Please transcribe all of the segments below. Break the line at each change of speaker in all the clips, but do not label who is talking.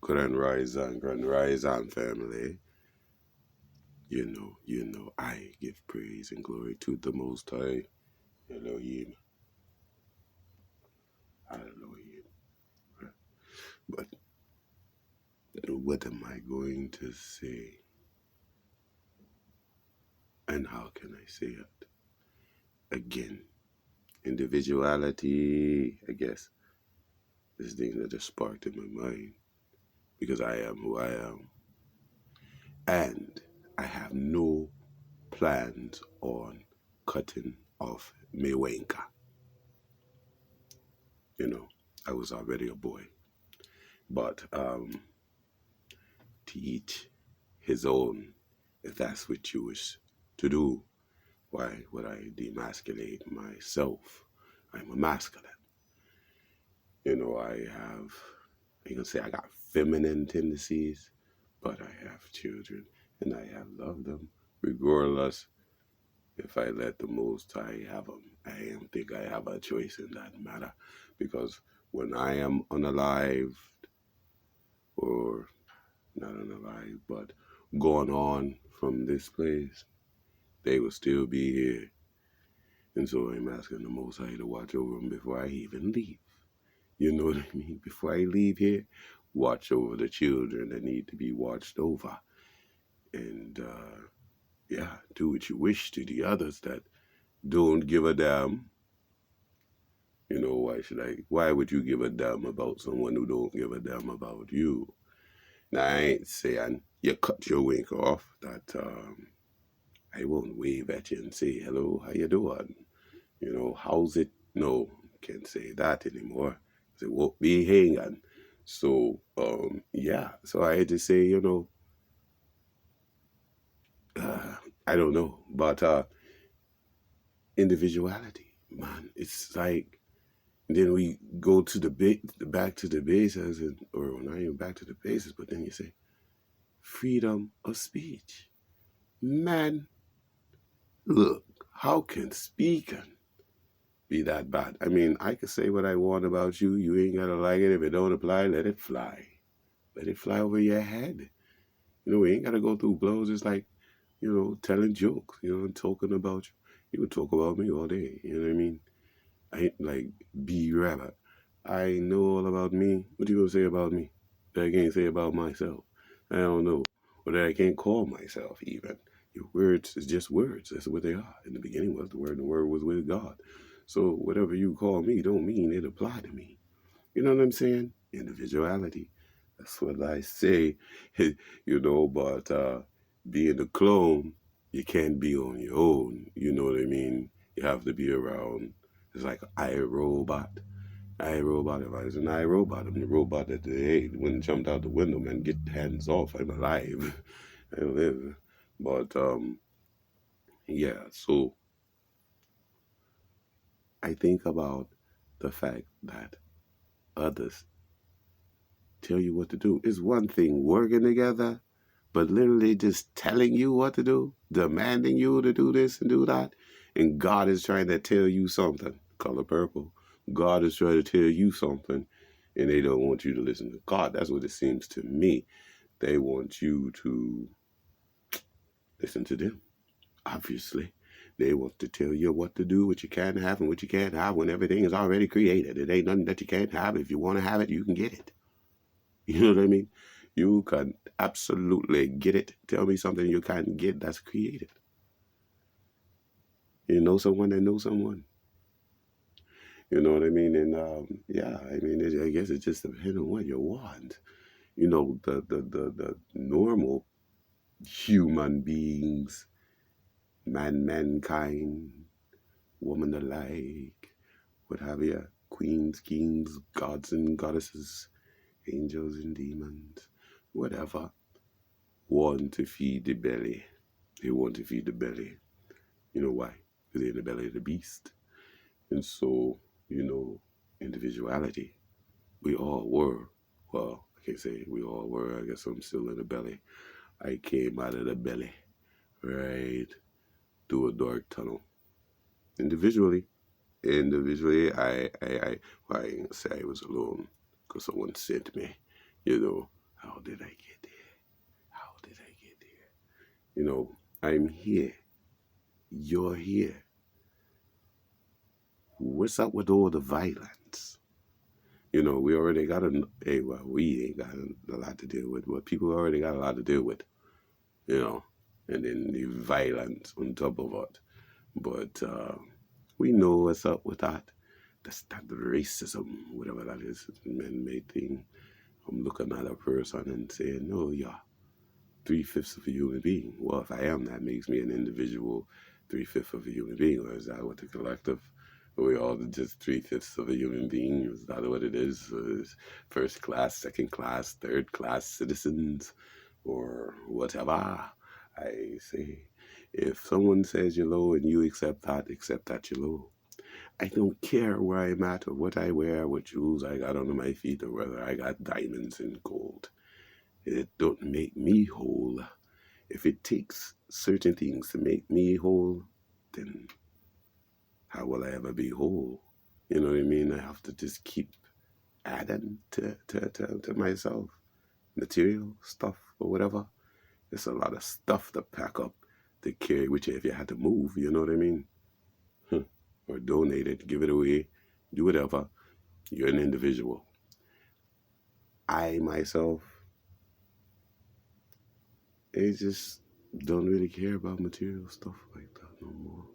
Grand Rising family. You know, I give praise and glory to the Most High, Elohim, Elohim. But what am I going to say? And how can I say it? Again, individuality, I guess, this thing that just sparked in my mind because I am who I am. And I have no plans on cutting off my wanker. You know, I was already a boy. But to each his own, if that's what you wish to do. Why would I demasculate myself? I'm a masculine. You know, you can say I got feminine tendencies, but I have children and I have loved them regardless if I let the Most High have them. I don't think I have a choice in that matter because when I am unalived or not unalive, but going on from this place, they will still be here. And so I'm asking the Most High to watch over them before I even leave. You know what I mean? Before I leave here, watch over the children that need to be watched over. And, do what you wish to the others that don't give a damn. You know, why would you give a damn about someone who don't give a damn about you? Now, I ain't saying you cut your wink off that, I won't wave at you and say, hello, how you doing? You know, how's it? No, can't say that anymore. It won't be hanging. So, so I had to say, I don't know. But individuality, man, it's like, then we go to back to the bases, or not even back to the bases, but then you say, freedom of speech. Man, look, how can speaking be that bad? I mean, I could say what I want about you. You ain't got to like it. If it don't apply, let it fly. Let it fly over your head. You know, we ain't got to go through blows. It's like, telling jokes, and talking about you. You can talk about me all day. You know what I mean? I ain't like B Rabbit. I know all about me. What you gonna say about me that I can't say about myself? I don't know. Or that I can't call myself even. Your words is just words. That's what they are. In the beginning was the Word, and the Word was with God. So whatever you call me don't mean it apply to me. You know what I'm saying? Individuality. That's what I say. But being a clone, you can't be on your own. You know what I mean? You have to be around. It's like iRobot. iRobot, if I was an iRobot, I'm the robot that when it jumped out the window, man, get hands off. I'm alive. I live. But, so I think about the fact that others tell you what to do. It's one thing working together, but literally just telling you what to do, demanding you to do this and do that. And God is trying to tell you something. Color purple. God is trying to tell you something, and they don't want you to listen to God. That's what it seems to me. They want you to listen to them, obviously. They want to tell you what to do, what you can have and what you can't have when everything is already created. It ain't nothing that you can't have. If you want to have it, you can get it. You know what I mean? You can absolutely get it. Tell me something you can't get that's created. You know someone that knows someone. You know what I mean? And I guess it just depends on what you want. You know, the normal human beings, mankind, woman alike, what have you, queens, kings, gods and goddesses, angels and demons, whatever, want to feed the belly. They want to feed the belly. You know why? Because they're in the belly of the beast. And so, individuality. We all were. Well, I can't say we all were. I guess I'm still in the belly. I came out of the belly, right, through a dark tunnel. Individually, I ain't gonna say I was alone because someone sent me. How did I get there? How did I get there? You know, I'm here. You're here. What's up with all the violence? You know, we already got we ain't got a lot to deal with, but people already got a lot to deal with, you know, and then the violence on top of it. But we know what's up with that. That's that racism, whatever that is, man-made thing. I'm looking at a person and saying, no, yeah, 3/5 of a human being. Well, if I am, that makes me an individual 3/5 of a human being, or is that what the collective? Are we all just 3/5 of a human being? Is that what it is? Is first class, second class, third class citizens, or whatever? I say, if someone says you're low and you accept that you're low. I don't care where I'm at or what I wear, what shoes I got under my feet, or whether I got diamonds and gold. It don't make me whole. If it takes certain things to make me whole, then how will I ever be whole? You know what I mean? I have to just keep adding to myself. Material, stuff, or whatever. It's a lot of stuff to pack up, to carry with you if you had to move, you know what I mean? Or donate it, give it away, do whatever. You're an individual. I myself, I just don't really care about material stuff like that no more.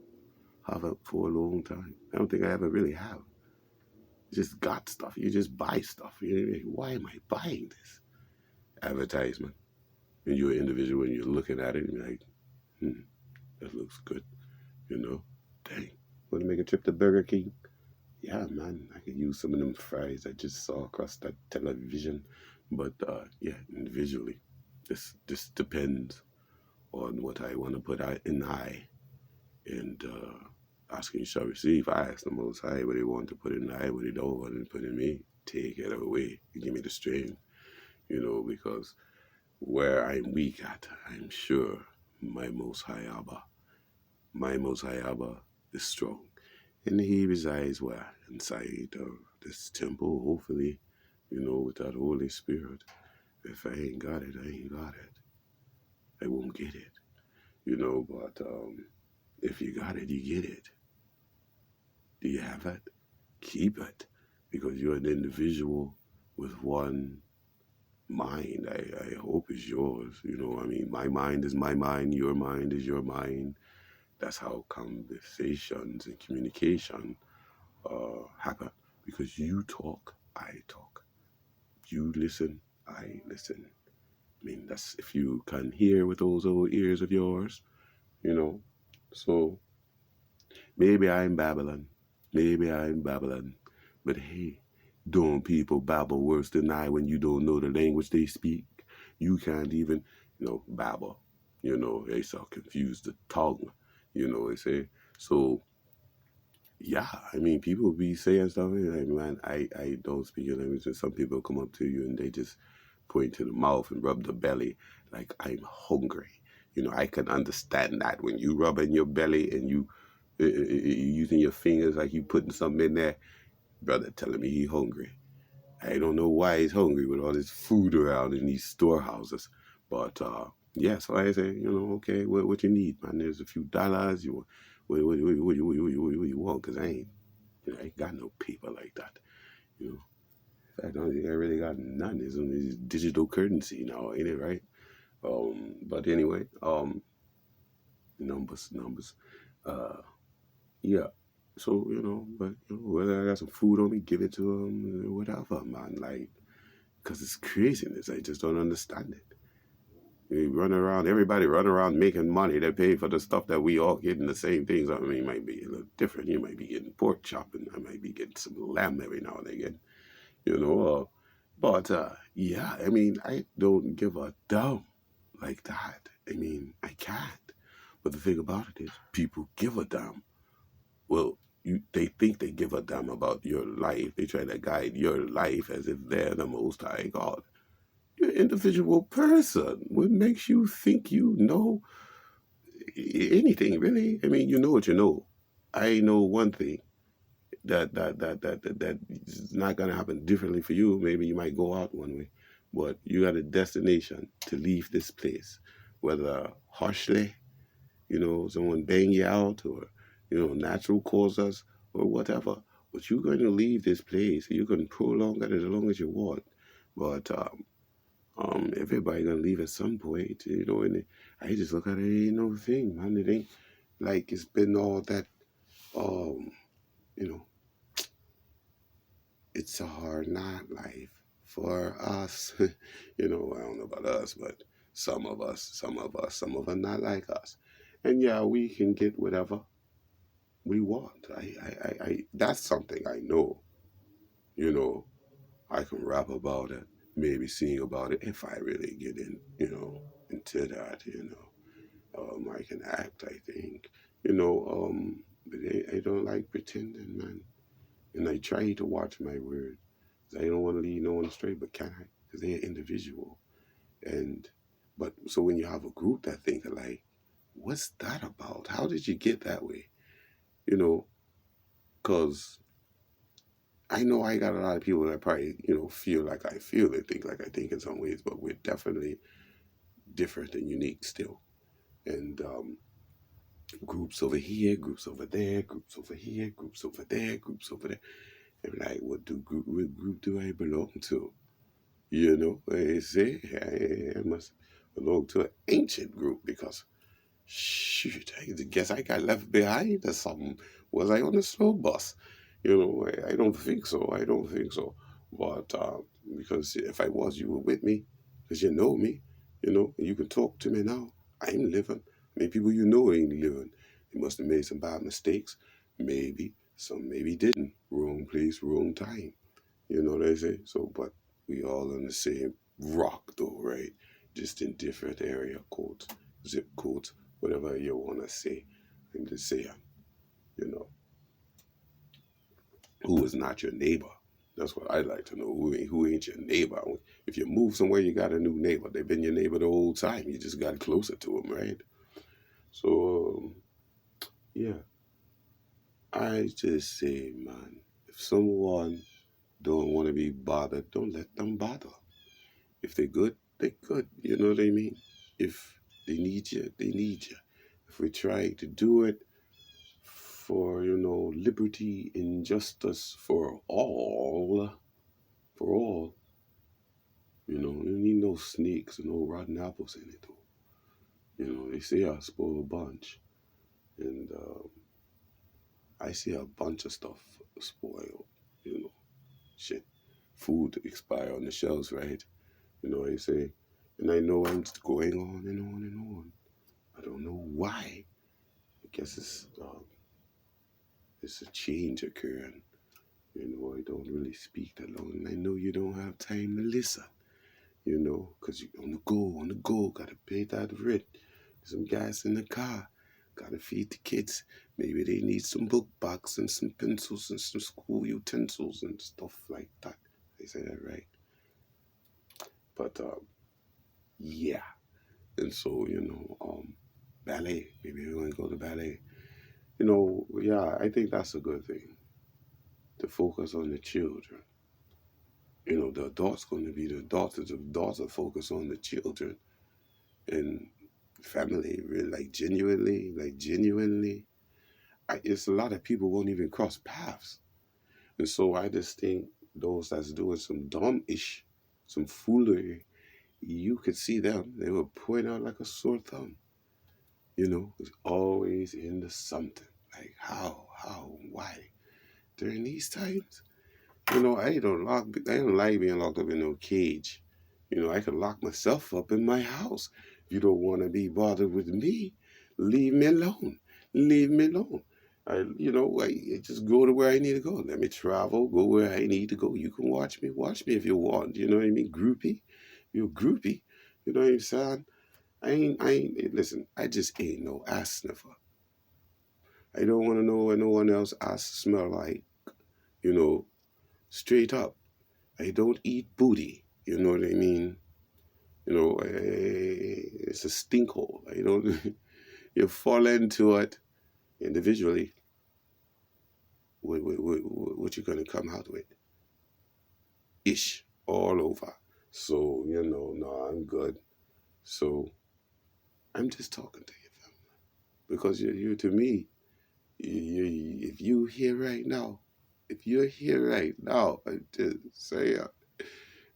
Haven't for a long time. I don't think I ever really have. Just got stuff. You just buy stuff. You're like, why am I buying this? Advertisement. And you're an individual and you're looking at it and you're like, that looks good. You know, dang. Want to make a trip to Burger King? Yeah, man, I could use some of them fries I just saw across that television. But yeah, individually, this depends on what I want to put out in I. And asking shall receive. I ask the Most High what He want to put in I, what He don't want to put in me. Take it away. Give me the strength, you know, because where I'm weak at, I'm sure my Most High Abba is strong. And He resides where? Inside of this temple, hopefully, you know, with that Holy Spirit. If I ain't got it, I ain't got it. I won't get it, you know, but if you got it, you get it. Do you have it? Keep it, because you're an individual with one mind. I hope it's yours. You know, I mean, my mind is my mind, your mind is your mind. That's how conversations and communication happen, because you talk, I talk. You listen, I listen. I mean, that's if you can hear with those old ears of yours, you know. So maybe I'm babbling. Maybe I'm babbling. But hey, don't people babble worse than I when you don't know the language they speak? You can't even, you know, babble. You know, they so confuse the tongue. You know, they say. So, yeah, I mean, people be saying stuff like, man, I don't speak your language. And some people come up to you and they just point to the mouth and rub the belly like, I'm hungry. You know, I can understand that when you rub in your belly and you using your fingers like you putting something in there. Brother telling me he hungry. I don't know why he's hungry with all this food around in these storehouses. But yeah, so I say, you know, okay, what you need, man? There's a few dollars. You want what you want? Cause I ain't got no paper like that. You know, in fact, I don't think I really got none. It's only digital currency now, ain't it right? But anyway, numbers. Yeah. So, you know, but you know, whether I got some food on me, give it to them, whatever, man. Like, because it's craziness. I just don't understand it. Everybody run around making money. They pay for the stuff that we all getting the same things. I mean, it might be a little different. You might be getting pork chop, and I might be getting some lamb every now and again, you know. But, yeah, I mean, I don't give a damn like that. I mean, I can't. But the thing about it is, people give a damn. Well, they think they give a damn about your life. They try to guide your life as if they're the Most High God. You're an individual person. What makes you think you know anything, really? I mean, you know what you know. I know one thing that is not gonna happen differently for you. Maybe you might go out one way, but you got a destination to leave this place, whether harshly, someone bang you out, or natural causes or whatever. But you're going to leave this place. You can prolong it as long as you want, but everybody gonna leave at some point, and I just look at it, ain't no thing, man. It ain't like it's been all that. Um, you know, it's a hard knock life for us. I don't know about us, but some of us not like us. And yeah, we can get whatever we want. That's something I know. You know, I can rap about it, maybe sing about it if I really get into that. I can act. I think. But I don't like pretending, man. And I try to watch my words. I don't want to lead no one astray, but can I? Because they're individual. And so when you have a group that think alike, what's that about? How did you get that way? Because I know I got a lot of people that probably feel like I feel and think like I think in some ways, but we're definitely different and unique still. And groups over here, groups over there, groups over here, groups over there, groups over there. And like, what group do I belong to? I say I must belong to an ancient group because shoot, I guess I got left behind or something. Was I on a slow bus? I don't think so. I don't think so. But because if I was, you were with me, because you know me. You can talk to me now. I ain't living. Many people ain't living. They must have made some bad mistakes. Maybe some maybe didn't. Wrong place, wrong time. You know what I say? So, but we all on the same rock though, right? Just in different area codes, zip codes, whatever you want to say. I'm just saying, you know, who is not your neighbor? That's what I'd like to know. Who ain't your neighbor? If you move somewhere, you got a new neighbor. They've been your neighbor the whole time. You just got closer to them, right? So, yeah, I just say, man, if someone don't want to be bothered, don't let them bother. If they're good, they're good. You know what I mean? If they need you, they need you. If we try to do it for, liberty and justice for all, you need no snakes and no rotten apples in it. They say I spoil a bunch. And I see a bunch of stuff spoiled, shit. Food expire on the shelves, right? I say, and I know it's going on and on and on. I don't know why. I guess it's a change occurring. I don't really speak that long, and I know you don't have time to listen. Because you're on the go, gotta pay that rent, some gas in the car, gotta feed the kids. Maybe they need some book bags and some pencils and some school utensils and stuff like that. I say that right? But yeah, and so ballet. Maybe we're gonna go to ballet. Yeah, I think that's a good thing to focus on the children. The adults going to be the adults. The adults are focus on the children and family. Really, like genuinely. It's a lot of people won't even cross paths, and so I just think those that's doing some dumb-ish, some foolery, you could see them. They will point out like a sore thumb. It's always into something. Like how, why? During these times, I don't like being locked up in no cage. I can lock myself up in my house. If you don't want to be bothered with me, leave me alone. Leave me alone. I just go to where I need to go. Let me travel, go where I need to go. You can watch me. Watch me if you want. You know what I mean? Groupie. You're a groupie. You know what I'm saying? Listen, I just ain't no ass sniffer. I don't want to know what no one else ass smell like. You know, straight up. I don't eat booty. You know what I mean? It's a stink hole. I don't. You fall into it individually. What you gonna come out with? Ish all over. So, no, I'm good. So I'm just talking to you, fam. Because you to me, if you here right now, if you're here right now, I just say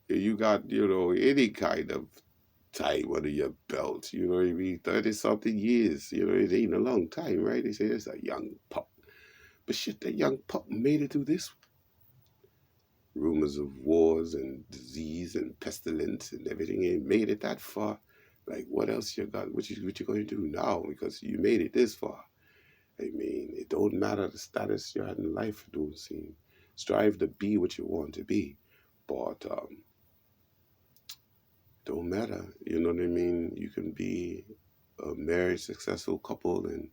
you got, any kind of time under your belt, you know what I mean? 30 something years, it ain't a long time, right? They say it's a young pup. But shit, that young pup made it through this. Rumors of wars and disease and pestilence and everything ain't made it that far. Like, what else you got? What you going to do now? Because you made it this far. I mean, it don't matter the status you're in life. It don't seem. Strive to be what you want to be, but don't matter. You know what I mean? You can be a married, successful couple, and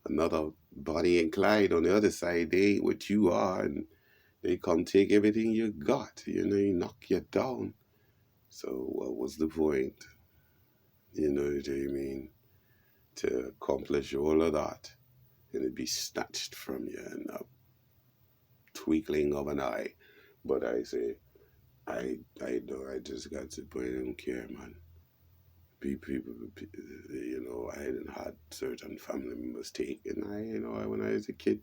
another Bonnie and Clyde on the other side. They ain't what you are, and they come take everything you got. They knock you down. So what was the point? You know what I mean? To accomplish all of that, and it be snatched from you in a twinkling of an eye. But I say, I know I just got to put in care, man. People, I hadn't had certain family members take, and when I was a kid,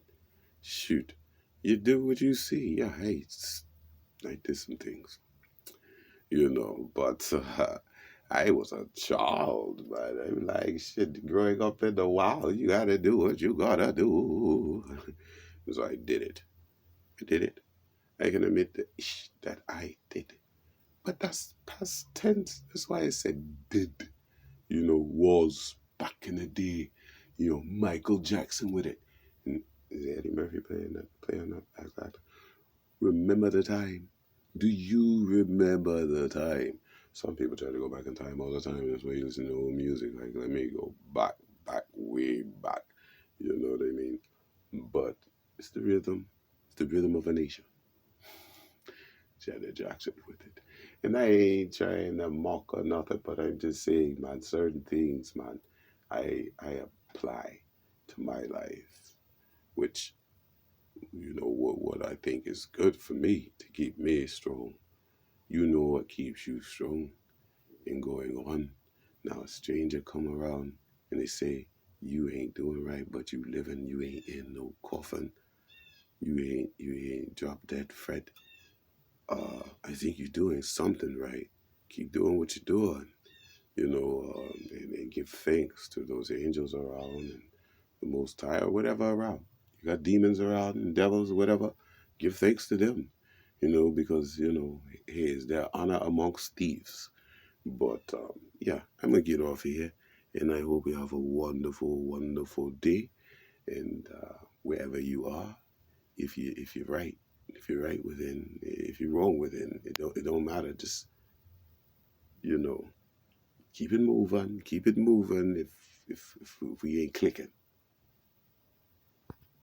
shoot, you do what you see. Yeah, hey, I did some things, but I was a child, man. I'm like, shit, growing up in the wild, you gotta do what you gotta do. So I did it. I did it. I can admit that I did. But that's past tense. That's why I said did. Was back in the day. Michael Jackson with it. And is Eddie Murphy playing that as that? Remember the time. Do you remember the time? Some people try to go back in time all the time. That's why you listen to old music. Like, let me go back, way back. You know what I mean? But it's the rhythm. It's the rhythm of a nation. Janet Jackson with it. And I ain't trying to mock or nothing, but I'm just saying, man, certain things, man, I apply to my life, which, what I think is good for me to keep me strong. You know what keeps you strong and going on. Now a stranger come around and they say, you ain't doing right, but you living, you ain't in no coffin. You ain't drop dead, Fred. I think you're doing something right. Keep doing what you're doing, and give thanks to those angels around and the Most High or whatever around. You got demons around and devils or whatever. Give thanks to them, because, hey, is there honor amongst thieves? But yeah, I'm going to get off here. And I hope you have a wonderful, wonderful day. And wherever you are, if you're right, if you're wrong within, it don't matter. Just keep it moving, if we ain't clicking.